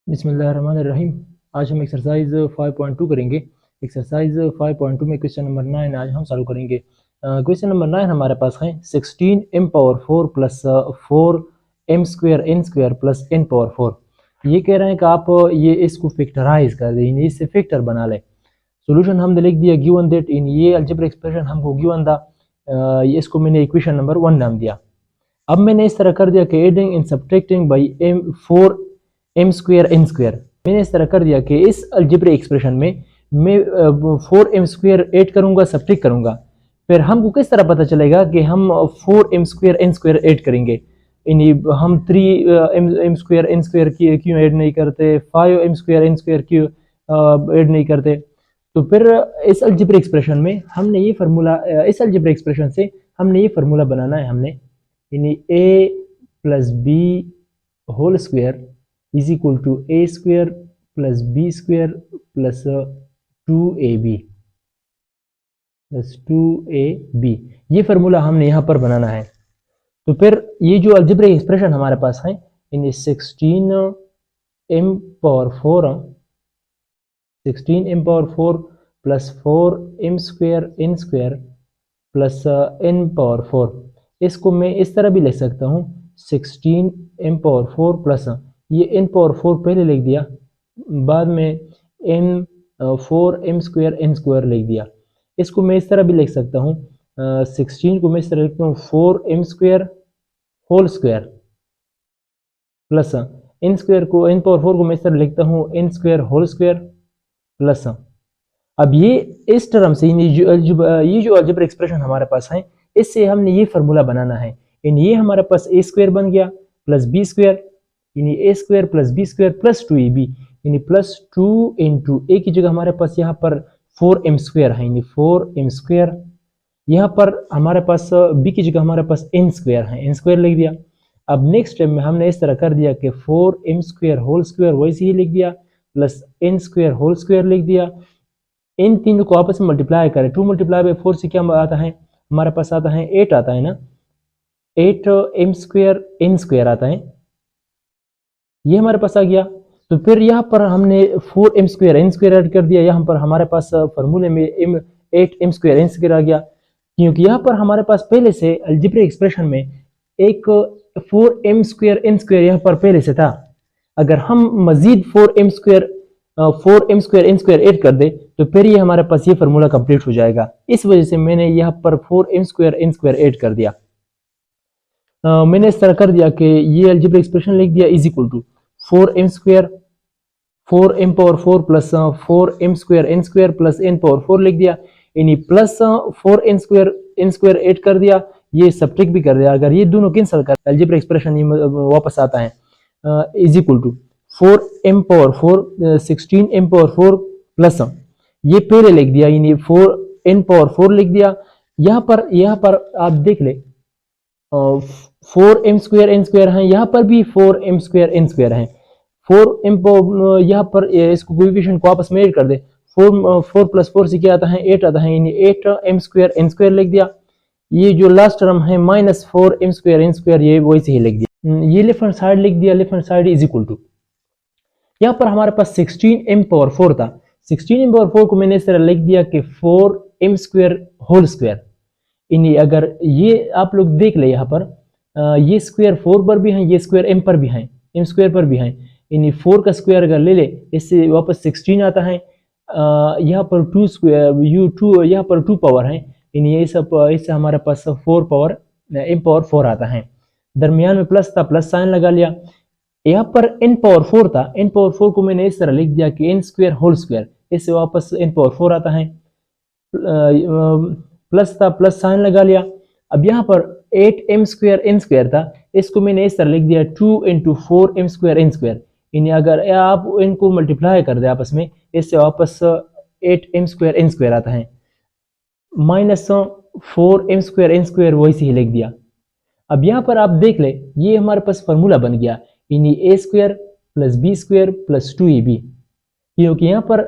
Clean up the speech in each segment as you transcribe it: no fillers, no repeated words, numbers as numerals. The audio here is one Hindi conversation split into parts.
बिस्मिल्लाहिर्रहमानिर्रहीम। आज हम एक्सरसाइज 5.2 करेंगे। एक्सरसाइज 5.2 में क्वेश्चन नंबर 9 आज हम सॉल्व करेंगे। क्वेश्चन नंबर 9 हमारे पास है 16 m power 4 plus 4 m square n square plus n power 4। ये कह रहे हैं कि आप ये इसको फैक्टराइज कर दें, इससे फैक्टर बना लें। सॉल्यूशन हमने लिख दिया गिवन दैट इन ये अलजेब्रिक एक्सप्रेशन हमको गिवन था। इसको मैंने इक्वेशन नंबर 1 नाम दिया। अब मैंने इस तरह कर दिया कि adding and subtracting by m square n square. मैंने इस तरह कर दिया कि इस अलजेब्रिक एक्सप्रेशन में मैं 4m स्क्वायर ऐड करूंगा, सब्ट्रैक्ट करूंगा। फिर हमको किस तरह पता चलेगा कि हम 4m square n square add करेंगे। हम 3m स्क्वायर n स्क्वायर क्यों ऐड नहीं करते, 5m स्क्वायर n स्क्वायर क्यों ऐड नहीं करते। तो फिर इस अलजेब्रिक एक्सप्रेशन में हमने ये फार्मूला, इस अलजेब्रिक एक्सप्रेशन से हमने ये फार्मूला बनाना है। हमने a plus B whole square is equal to A square plus B square plus 2ab plus 2ab। ये फार्मूला हमने यहाँ पर बनाना है। तो फिर ये जो अलजेब्रिक एक्सप्रेशन हमारे पास है 16m power 4 plus 4m square n square plus n power 4, इसको मैं इस तरह भी लिख सकता हूँ 16m पावर 4 प्लस ये n पावर 4 पहले लिख दिया, बाद में m स्क्वायर n स्क्वायर लिख दिया। इसको मैं इस तरह भी लिख सकता हूँ 16 को मैं इस तरह लिखता हूँ 4m square whole square plus n square को, n पावर 4 को मैं इस तरह लिखता हूँ n square whole square plus. अब ये इस टर्म से ये जो अलजेब्रिक एक्सप्रेशन हमारे पास है, इससे हमने ये फार्मूला बनाना है। ये हमारे पास a स्क्वायर बन गया plus b square, a square plus b square plus 2ab, plus 2 into a की जगह हमारे पास यहाँ पर 4m स्क्वायर है, 4m स्क्वायर। यहाँ पर हमारे पास b की जगह हमारे पास n स्क्वायर है, n स्क्वायर लिख दिया। अब नेक्स्ट स्टेप में हमने इस तरह कर दिया कि 4m स्क्वायर होल स्क्वायर वैसे ही लिख दिया plus n square whole square लिख दिया। इन तीनों को आपस में मल्टीप्लाई करें, 2 मल्टीप्लाई बाई 4 से क्या आता है, हमारे पास आता है 8 आता है ना, 8m स्क्वायर n स्क्वायर आता है, ये हमारे पास आ गया। तो फिर यहाँ पर हमने 4m square n square add कर दिया। यहाँ पर हमारे पास फार्मूले में 8m स्क्वायर n स्क्वायर आ गया, क्योंकि यहाँ पर हमारे पास पहले से अलजेब्रिक एक्सप्रेशन में एक 4m स्क्वायर n स्क्वायर यहाँ पर पहले से था। अगर हम मजीद 4m square n square add कर दे तो फिर ये हमारे पास ये फार्मूला कंप्लीट हो जाएगा। इस वजह से मैंने यहाँ पर 4m square n square add कर दिया। मैंने इस तरह कर दिया कि ये अलजेब्रिक एक्सप्रेशन लिख दिया is equal to 4m square 4m power 4 plus 4m square n square plus n power 4 लिख दिया, प्लस 4n स्क्वायर ऐड कर दिया, ये सब्ट्रैक्ट भी कर दिया। अगर ये दोनों कैंसिल कर अलजेब्रिक एक्सप्रेशन वापस आता है is equal to 4m power 4 16m power 4 प्लस ये पहले लिख दिया, 4n पावर 4 लिख दिया। यहाँ पर आप देख ले 4m स्क्वायर n स्क्वायर है, यहाँ पर भी 4m स्क्वायर n स्क्वायर है। 4m यहाँ पर इसको कोएफिशिएंट को आपस में ऐड कर दे, 4 प्लस 4 से क्या आता है 8 आता है, 8m स्क्वायर n स्क्वायर लिख दिया। ये जो लास्ट टर्म है minus 4m square n square ये वैसे ही लिख दिया। ये लेफ्ट हैंड साइड लिख दिया, left hand side is equal to, यहाँ पर हमारे पास 16m पावर 4 था, 16m पावर 4 को मैंने इस तरह लिख दिया कि 4m स्क्वायर होल स्क्वायर। अगर ये आप लोग देख ले यहाँ पर ये स्क्वायर 4 पर भी है, ये स्क्वायर m पर भी है, m स्क्वायर पर भी है। 4 का स्क्वायर अगर ले ले इससे वापस 16 आता है। यहाँ पर 2 स्क्वायर 2 यहाँ पर 2 पावर है, ये सब इससे हमारे पास 4 पावर m पावर 4 आता है। दरमियान में प्लस था, प्लस साइन लगा लिया। यहाँ पर n पावर 4 था, n पावर 4 को मैंने इस तरह लिख दिया कि n स्क्वायर होल स्क्वायर, इससे वापस n पावर 4 आता है। प्लस था, प्लस साइन लगा लिया। अब यहाँ पर 8m स्क्वायर n स्क्वायर था, इसको मैंने इस तरह लिख दिया 2 into 4m square n square. अगर आप इनको मल्टीप्लाई कर दे आपस में, इससे वापस 8m स्क्वायर n स्क्वायर आता है, minus 4m square n square वैसे ही लिख दिया। अब यहाँ पर आप देख ले ये हमारे पास फार्मूला बन गया a square plus b square plus 2ab, क्योंकि यहाँ पर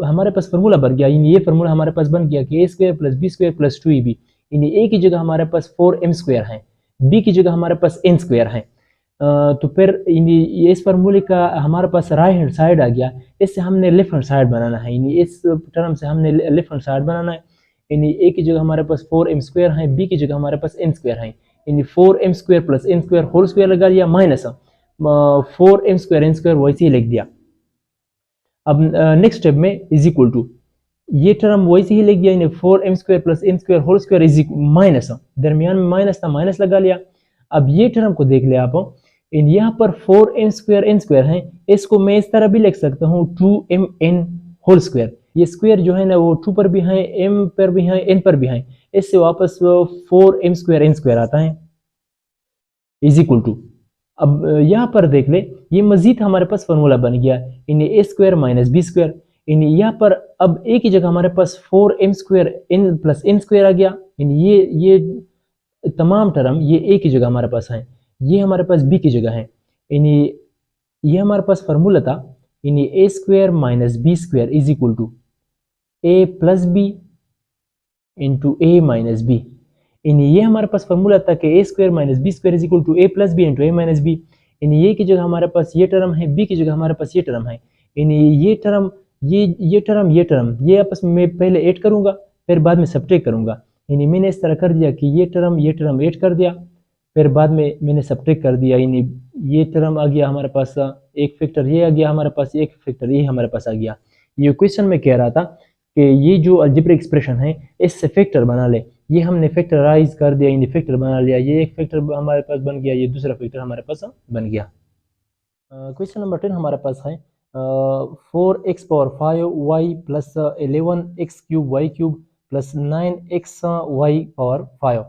हमारे पास फार्मूला बन गया। ये फार्मूला हमारे पास बन गया कि a square plus b square plus 2ab। a की जगह हमारे पास 4m स्क्वायर है, b की जगह हमारे पास n स्क्वायर है। तो फिर इस फार्मूले का हमारे पास राइट हैंड साइड आ गया, इससे हमने लेफ्ट हैंड साइड बनाना है, यानी इस टर्म से हमने लेफ्ट हैंड साइड बनाना है। यानी ए की जगह हमारे पास 4m² है, बी की जगह हमारे पास n² है, यानी 4m² plus n² whole square लगा दिया, माइनस 4m² n² वैसे ही लिख दिया। अब नेक्स्ट स्टेप में इज इक्वल टू ये टर्म वैसे ही लिख दिया, यानी 4m² plus n² whole square is minus, दरमियान में माइनस था, माइनस लगा लिया। अब ये टर्म को देख ले आप, इन यहाँ पर 4m² n² है, इसको मैं इस तरह भी लिख सकता हूँ 2mn होल स्क्वायर। ये स्क्वायर जो है ना वो 2 पर भी है, m पर भी है, n पर भी है, इससे वापस 4m² n² आता है इज इक्वल टू। अब यहाँ पर देख ले, ये मजीद हमारे पास फॉर्मूला बन गया, इन्हें a² माइनस b², इन्हें यहाँ पर अब a की जगह हमारे पास 4m² n प्लस n² आ गया, ये तमाम टर्म ये a की जगह हमारे पास है, ये हमारे पास b की जगह है, इन्हें ये हमारे पास फार्मूला था, इन्हें a² minus b² is equal to a plus b into a minus b। इन्हें ये हमारे पास फार्मूला था कि a² minus b² is equal to a plus b into a minus b। इन्हें ये की जगह हमारे पास ये टर्म है, b की जगह हमारे पास ये टर्म है, इन्हें ये टर्म ये टर्म ये आपस में पहले ऐड करूंगा, फिर बाद में सब्ट्रैक्ट करूंगा। यानी मैंने इस तरह कर दिया कि ये टर्म ऐड कर दिया, फिर बाद में मैंने सब्ट्रैक्ट कर दिया, यानी ये टर्म आ गया हमारे पास, एक फैक्टर ये आ गया हमारे पास, एक फैक्टर ये हमारे पास आ गया। ये क्वेश्चन में कह रहा था कि ये जो अलजेब्रिक एक्सप्रेशन है इससे फैक्टर बना ले, ये हमने फैक्टराइज कर दिया, यानी फैक्टर बना लिया, ये एक फैक्टर हमारे पास बन गया, ये दूसरा फैक्टर हमारे पास बन गया। क्वेश्चन नंबर 10 हमारे पास है 4x power 5y plus 11x³ y³ plus 9xy power 5।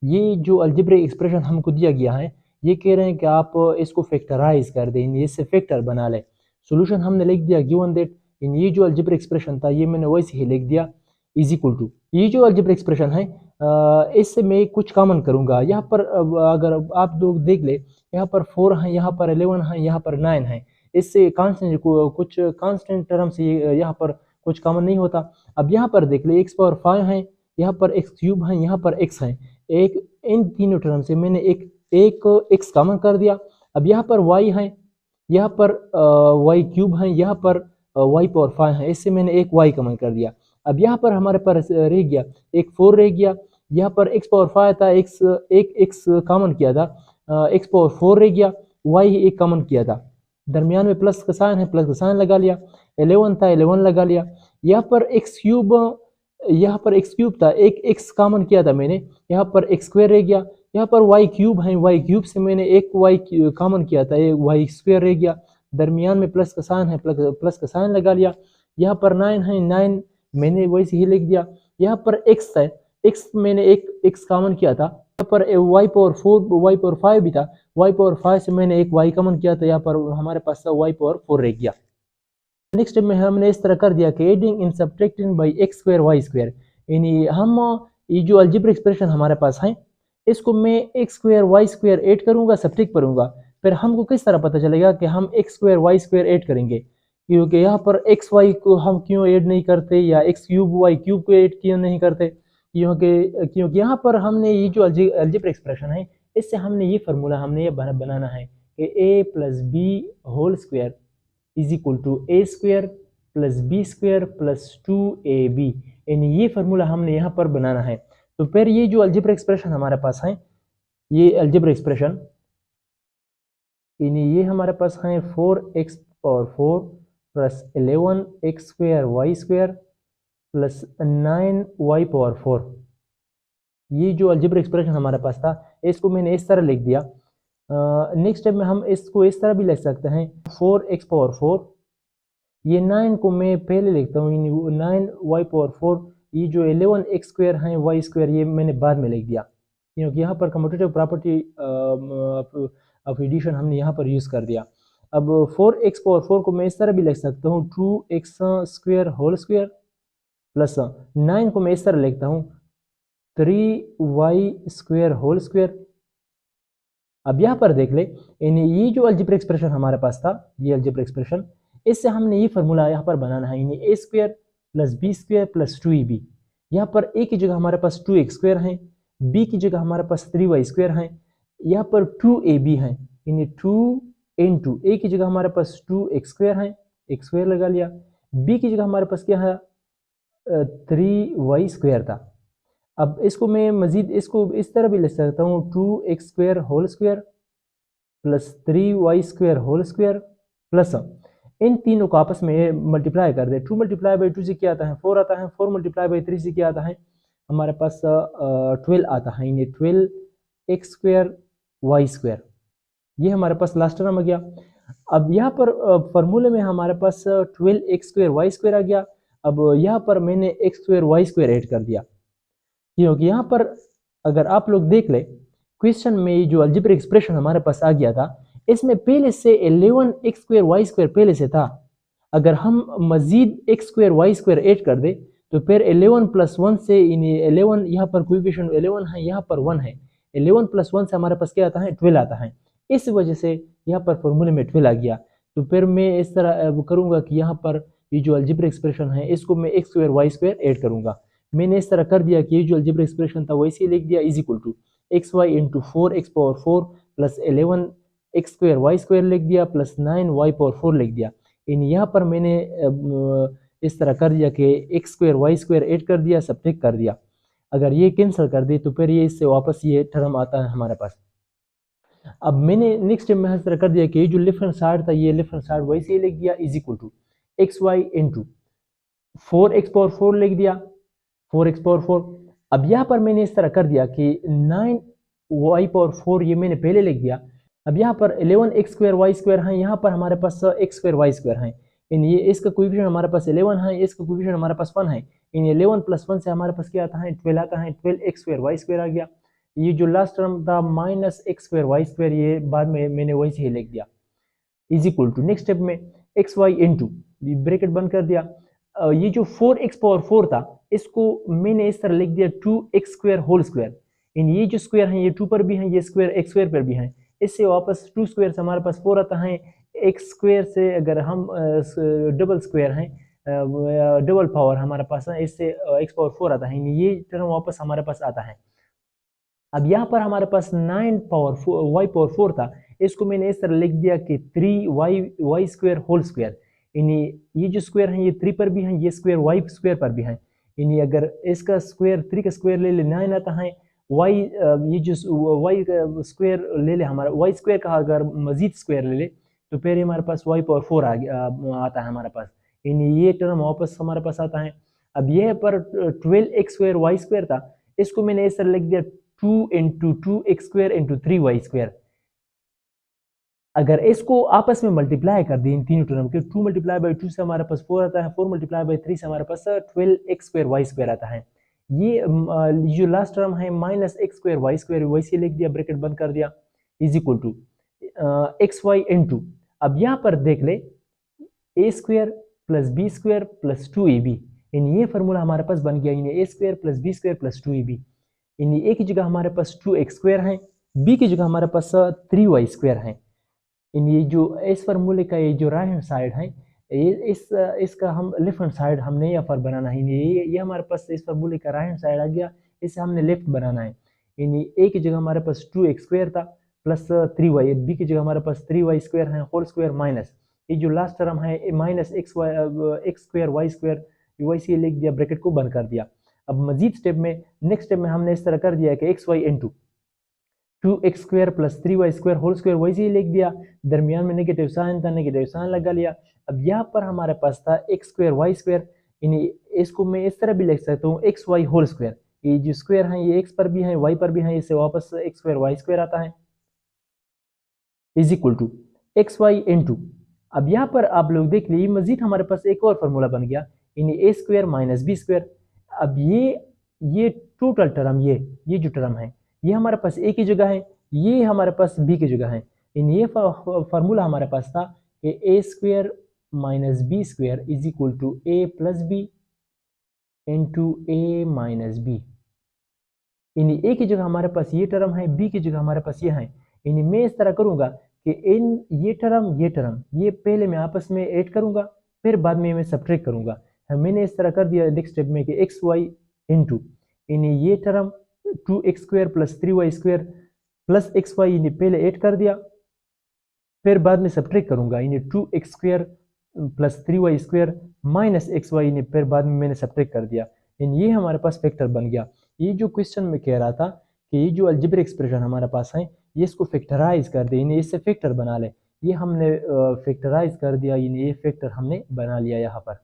ये जो अलजेब्रिक एक्सप्रेशन हमको दिया गया है, ये कह रहे हैं कि आप इसको फैक्टराइज कर दें, इससे फैक्टर बना लें। सोल्यूशन हमने लिख दिया गिवन दैट, इन ये जो अलजेब्रिक एक्सप्रेशन था ये मैंने वैसे ही लिख दिया इज इक्वल टू, ये जो अलजेब्रिक एक्सप्रेशन है इससे मैं कुछ कॉमन करूंगा। यहाँ पर अगर आप लोग देख ले, यहाँ पर 4 है, यहाँ पर 11 है, यहाँ पर 9 है, इससे कांस्टेंट कुछ कांस्टेंट टर्म से यहाँ पर कुछ कॉमन नहीं होता। अब यहाँ पर देख ले x पावर 5 है, यहाँ पर x³ है, यहाँ पर x है, एक इन तीनों टर्म से मैंने एक x कॉमन कर दिया। अब यहाँ पर y है, यहाँ पर y³ है, यहाँ पर y पावर 5 है, इससे मैंने एक y कॉमन कर दिया। अब यहाँ पर हमारे पास रह गया एक 4 रह गया, यहाँ पर x पावर 5 था, एक x कॉमन किया था, x पावर 4 रह गया, y एक कॉमन किया था, दरमियान में प्लस का साइन है, प्लस का साइन लगा लिया, 11 था 11 लगा लिया। यहाँ पर x³ था, एक x कॉमन किया था मैंने, यहाँ पर x² रह गया, यहाँ पर y³ है, y³ से मैंने एक y कॉमन किया था, एक y² रह गया, दरमियान में प्लस का साइन है, प्लस का साइन लगा लिया। यहाँ पर 9 है, 9 मैंने वैसे ही लिख दिया। यहाँ पर x है, x मैंने एक x कॉमन किया था, यहाँ पर y पावर 5 भी था, y पावर 5 से मैंने एक y कॉमन किया था, यहाँ पर हमारे पास y पावर 4 रह गया। नेक्स्ट स्टेप में हमने इस तरह कर दिया कि adding in subtracting bye x² y², यानी हम ये जो अलजेब्रिक एक्सप्रेशन हमारे पास है इसको मैं x² y² ऐड करूंगा, सब्ट्रैक्ट करूंगा, फिर हमको किस तरह पता चलेगा कि हम x² y² ऐड करेंगे, क्योंकि यहाँ पर xy को हम क्यों ऐड नहीं करते, या x³ y³ को ऐड क्यों नहीं करते, क्योंकि यहाँ पर हमने ये जो अलजेब्रिक एक्सप्रेशन है इससे हमने ये फार्मूला हमने ये बनाना है कि a plus B whole square is equal to a² plus b² plus 2ab, यानी ये फार्मूला हमने यहाँ पर बनाना है। तो फिर ये जो अलजेब्रिक एक्सप्रेशन हमारे पास है, ये अलजेब्रिक एक्सप्रेशन ये हमारे पास है 4x power 4 plus 11x² y² plus 9y power 4। ये जो अलजेब्रिक एक्सप्रेशन हमारे पास था इसको मैंने इस तरह लिख दिया। नेक्स्ट स्टेप में हम इसको इस तरह भी लिख सकते हैं 4x पावर 4, ये 9 को मैं पहले लिखता हूँ 9y पावर 4, ये जो 11x² है y² ये मैंने बाद में लिख दिया, क्योंकि यहाँ पर कम्यूटेटिव प्रॉपर्टी ऑफ एडिशन हमने यहाँ पर यूज़ कर दिया। अब 4x पावर 4 को मैं इस तरह भी लिख सकता हूँ 2x² होल स्क्वायर प्लस 9 को मैं इस तरह लिखता हूँ 3y² होल स्क्वायर। अब यहाँ पर देख ले, यानी ये जो अलजेब्रिक एक्सप्रेशन हमारे पास था, ये अलजेब्रिक एक्सप्रेशन, इससे हमने ये फार्मूला यहाँ पर बनाना है, यानी a² plus b² plus 2ab। यहाँ पर a की जगह हमारे पास 2x² है, b की जगह हमारे पास 3y² है, यहाँ पर 2ab है, यानी 2 इंटू ए की जगह हमारे पास 2x² है, x² लगा लिया। बी की जगह हमारे पास क्या है 3y² था। अब इसको मैं मजीद इसको इस तरह भी लिख सकता हूँ 2x² whole square plus 3y² whole square plus इन तीनों को आपस में मल्टीप्लाई कर दे। 2 मल्टीप्लाई बाई 2 से क्या आता है 4 आता है, 4 मल्टीप्लाई बाई 3 से क्या आता है हमारे पास 12 आता है, यानी 12x² y²। ये हमारे पास लास्ट टर्म आ गया। अब यहाँ पर फॉर्मूले में हमारे पास 12x² y² आ गया। अब यहाँ पर मैंने x² y² ऐड कर दिया, क्योंकि यहाँ पर अगर आप लोग देख ले क्वेश्चन में जो अलजेब्रिक एक्सप्रेशन हमारे पास आ गया था इसमें पहले से 11x² y² पहले से था। अगर हम मजीद x² y² ऐड कर दे तो फिर 11 प्लस 1 से 11 यहाँ पर कोएफिशिएंट 11 है, यहाँ पर 1 है, 11 प्लस 1 से हमारे पास क्या आता है 12 आता है। इस वजह से यहाँ पर फॉर्मूले में 12 आ गया। तो फिर मैं इस तरह करूँगा कि यहाँ पर ये जो अलजेब्रिक एक्सप्रेशन है इसको मैं x² y² ऐड करूँगा। मैंने इस तरह कर दिया कि ये जो अलजेब्रिक एक्सप्रेशन था वैसे ही लिख दिया is equal to xy into 4x⁴ plus 11x² y² लिख दिया प्लस 9y⁴ लिख दिया। इन यहाँ पर मैंने इस तरह कर दिया कि x² y² ऐड कर दिया, सब्ट्रैक्ट कर दिया। अगर ये कैंसिल कर दी तो फिर ये इससे वापस ये टर्म आता है हमारे पास। अब मैंने नेक्स्ट स्टेप में इस तरह कर दिया कि ये जो लेफ्ट हैंड साइड था ये लेफ्ट हैंड साइड वैसे ही लिख दिया is equal to xy into 4x⁴ लिख दिया 4x⁴। अब यहाँ पर मैंने इस तरह कर दिया कि 9y⁴ ये मैंने पहले लिख दिया। अब यहाँ पर 11x² y² है, यहाँ पर हमारे पास x² y² है। इन ये इसका कोएफिशिएंट हमारे पास 11 है, इसका कोएफिशिएंट हमारे पास 1 है। इन 11 प्लस 1 से हमारे पास क्या आता है 12 आता है, 12x² y² आ गया। ये जो लास्ट टर्म था -x² y² ये बाद में मैंने वैसे ही लिख दिया is equal to next step में xy इंटू ब्रैकेट बंद कर दिया। ये जो 4x⁴ था इसको मैंने इस तरह लिख दिया 2x² होल स्क्वायर। इन ये जो स्क्वायर है ये 2 पर भी है, ये स्क्वायर x² पर भी है, इससे वापस 2 स्क्वायर से हमारे पास 4 आता है। x² से अगर हम डबल स्क्वायर हैं डबल पावर हमारे पास है, इससे x⁴ आता है, ये टर्म वापस हमारे पास आता है। अब यहाँ पर हमारे पास 9y⁴ था, इसको मैंने इस तरह लिख दिया कि 3y² होल स्क्वायर। यानी ये जो स्क्वायर है ये 3 पर भी है, ये स्क्वायर y² पर भी है। यानी अगर इसका स्क्वायर 3 का स्क्वायर ले ले 9 आता है, ये जो y² ले ले हमारा y² का अगर मजीद स्क्वायर ले ले तो फिर हमारे पास y⁴ आता है हमारे पास, यानी ये टर्म वापस हमारे पास आता है। अब यह पर 12x² y² था, इसको मैंने इस तरह लिख दिया 2 इंटू 2x² इंटू 3y²। अगर इसको आपस में मल्टीप्लाई कर दें इन तीनों टर्म के 2 मल्टीप्लाई बाई 2 से हमारे पास 4 आता है, 4 मल्टीप्लाई बाई 3 से हमारे पास 12x² y² आता है। ये जो लास्ट टर्म है -x² y² वैसे लिख दिया, ब्रैकेट बंद कर दिया is equal to xy into, अब यहाँ पर देख ले a² plus b² plus 2ab। इन ये फार्मूला हमारे पास बन गया, यानी a² plus b² plus 2ab। यानी a की जगह हमारे पास 2x² है, b की जगह हमारे पास 3y² है। इन ये जो इस फार्मूले का ये जो राइट हैंड साइड है ये इसका हम लेफ्ट हैंड साइड हमने यहाँ पर बनाना है। ये हमारे पास इस फार्मूले का राइट हैंड साइड आ गया, इसे हमने लेफ्ट बनाना है। यानी a की जगह हमारे पास 2x² था प्लस 3y, b की जगह हमारे पास 3y² है होल स्क्वायर माइनस ये जो लास्ट टर्म है -x² y² वैसे लिख दिया, ब्रैकेट को बंद कर दिया। अब मजीद स्टेप में नेक्स्ट स्टेप में हमने इस तरह कर दिया कि xy into 2x² plus 3y² whole square वैसे ही लिख दिया, दरमियान में नेगेटिव साइन था, नेगेटिव साइन लगा लिया। अब यहाँ पर हमारे पास था x² y², यानी इसको मैं इस तरह भी लिख सकता हूँ xy होल स्क्वायर। ये जो स्क्वायर है ये x पर भी है y पर भी है, इससे वापस x² y² आता है is equal to xy into, अब यहाँ पर आप लोग देख लीजिए मजीद हमारे पास एक और फार्मूला बन गया, यानी a² माइनस b²। अब ये टोटल टर्म ये जो टर्म है ये हमारे पास a की जगह है, ये हमारे पास b की जगह है। इन ये फार्मूला हमारे पास था कि a² minus b² is equal to a plus b into a minus b। इन a की जगह हमारे पास ये टर्म है, b की जगह हमारे पास ये है। इन मैं इस तरह करूंगा कि इन ये टर्म ये पहले मैं आपस में ऐड करूंगा, फिर बाद में मैं सब्ट्रैक्ट करूंगा। मैंने इस तरह कर दिया नेक्स्ट स्टेप में कि xy इंटू इन ये term 2x² plus 3y² plus xy पहले ऐड कर दिया फिर बाद में सब्ट्रैक्ट करूंगा, इन्हें 2x² plus 3y² minus xy, इन्हें फिर बाद में मैंने सब्ट्रैक्ट कर दिया, इन ये हमारे पास फैक्टर बन गया। ये जो क्वेश्चन में कह रहा था कि ये जो अलजेब्रिक एक्सप्रेशन हमारे पास है ये इसको फैक्टराइज कर दे, इन्हें इससे फैक्टर बना ले, ये हमने फैक्टराइज कर दिया, इन्हें ये फैक्टर हमने बना लिया यहाँ पर।